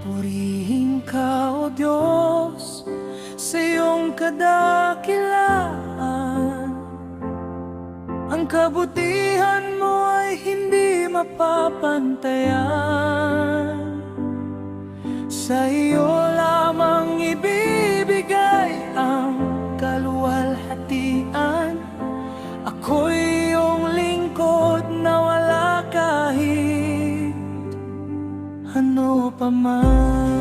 Purihin ka, O Diyos, sa iyong kadakilaan. Ang kabutihan mo ay hindi mapapantayan. Sa iyo lamang ibibigay ang kaluwalhatian. Ako'y iyong lingkod na wala kahit ano pa man.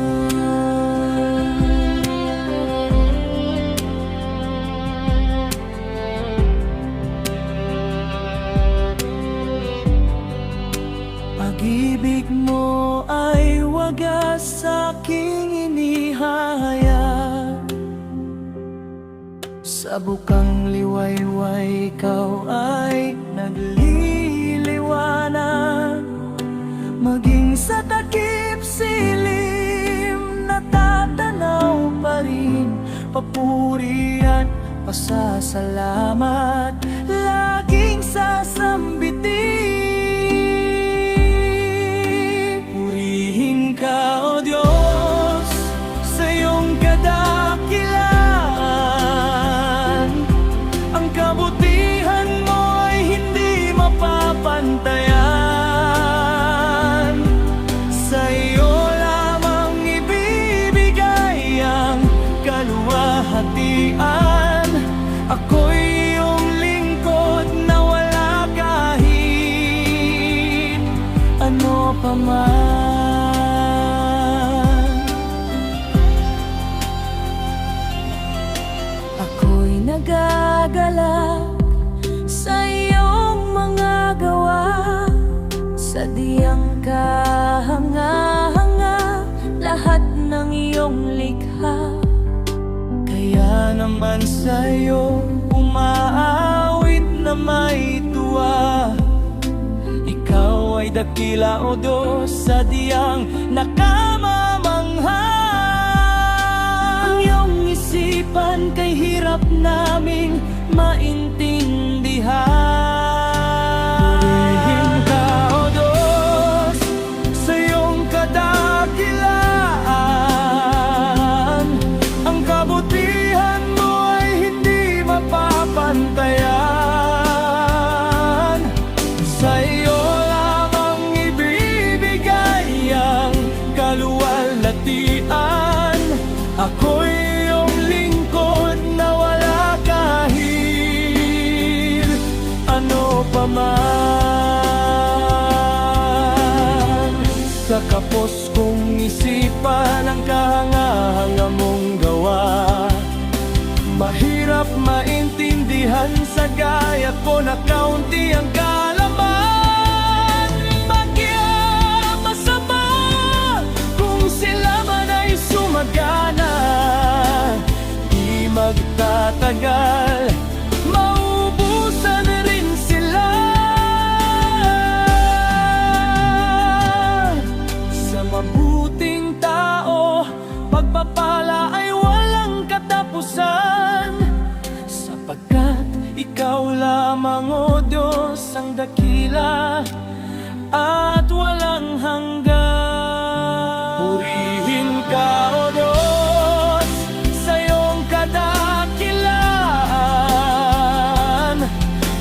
Pag-ibig mo ay wagas sa aking inihahayag. Sa bukang liwayway ikaw ay nagliliwanag. Maging sa takip silim, natatanaw pa rin. Papuri at pasasalamat laging sasambitin. Purihin ka, O Diyos, sa iyong kadakilaan. Ang kabutihan mo ay hindi mapapantayan. Sa iyo lamang ibibigay ang kaluwalhatian. Ako'y iyong lingkod na wala kahit ano pa man. Ako'y nagagalak sa iyong mga gawa. Sa diyang kahanga-hanga lahat ng iyong likha. Kaya naman sa'yo umaawit na may tuwa. Ikaw ay dakila, O Diyos, sa diyang nakamamangha. Ang iyong isipan kay hirap naming maintindihan. Purihin ka, O Diyos, sa iyong kadakilaan. Ang kabutihan mo ay hindi mapapantayan. Sa iyo lamang ibibigay ang kaluwalhatian. Ako'y iyong lingkod na wala kahit ano pa man. Sa kapos kong isipan ang kahanga-hanga mong gawa. Mahirap maintindihan sa gaya ko na kaunti ang kalaman. Bakit masama kung sila man ay sumagana? Di magtatagal, maubusan rin sila. Sa mabuting tao, pagpapala ay walang katapusan. Sapagkat ikaw lamang, O Diyos, ang dakila at walang hanggan. Purihin ka, O Diyos, sa iyong kadakilaan.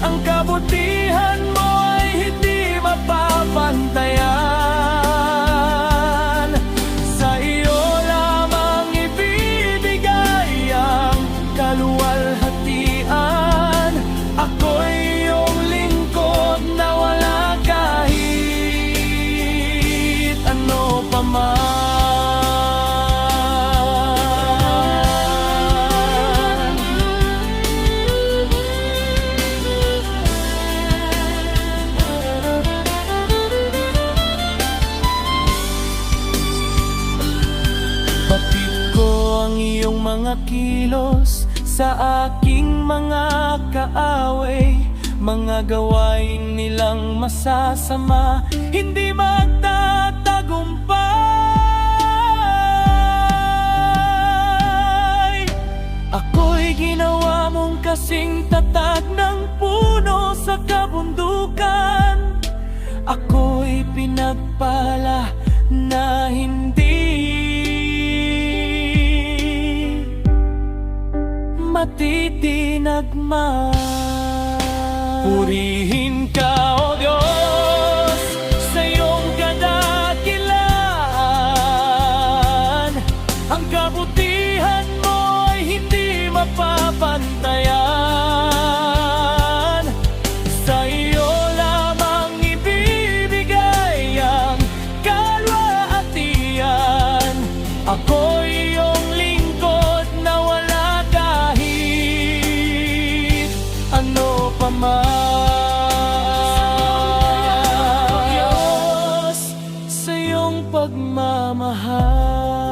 Ang kabutihan mo ay hindi mapapantayan. Sa iyo lamang ibibigay ang kaluwalhatian. Ako'y iyong lingkod na wala kahit ano pa man. Batid ko ang iyong mga kilos sa aking mga kaaway. Mga gawain nilang masasama, hindi magtatagumpay. Ako'y ginawa mong kasing tatag ng puno sa kabundukan. Ako'y pinagpala pinagmahal. Purihin ka, O Diyos, sa iyong kadakilaan. Ang kabutihan mo ay hindi mapapantayan. Sa iyo lamang ibibigay ang kalwatian. Ako'y iyong lingkod na wala kahit ano pa man. Diyos, sa iyong pagmamahal.